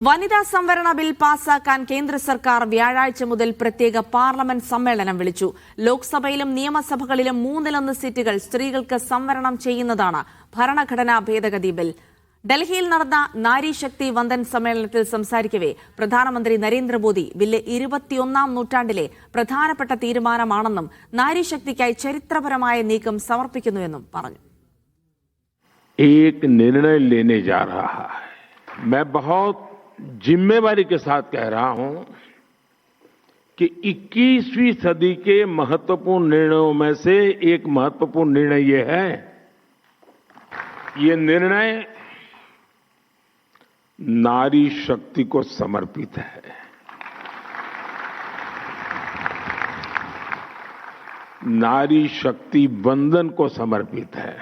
വനിതാ സംവരണ ബിൽ പാസാക്കാൻ കേന്ദ്ര സർക്കാർ വ്യാഴാഴ്ച മുതൽ പ്രത്യേക പാർലമെന്റ് സമ്മേളനം വിളിച്ചു. ലോക്സഭയിലും നിയമസഭകളിലും 1/3 സീറ്റുകൾ സ്ത്രീകൾക്ക് സംവരണം ചെയ്യുന്നതാണ് ഭരണഘടനാ ഭേദഗതി ബിൽ. ഡൽഹിയിൽ നടന്ന നാരീശക്തി വന്ദൻ സമ്മേളനത്തിൽ സംസാരിക്കവെ പ്രധാനമന്ത്രി നരേന്ദ്രമോദി ബില്ല് 21ാം നൂറ്റാണ്ടിലെ പ്രധാനപ്പെട്ട തീരുമാനമാണെന്നും നാരീശക്തിക്കായി ചരിത്രപരമായ നീക്കം സമർപ്പിക്കുന്നുവെന്നും പറഞ്ഞു. एक निर्णय लेने जा रहा है। मैं बहुत जिम्मेवारी के साथ कह रहा हूं कि 21वीं सदी के महत्वपूर्ण निर्णयों में से एक महत्वपूर्ण निर्णय ये है, ये निर्णय नारी शक्ति को समर्पित है। नारी शक्ति वंदन को समर्पित है।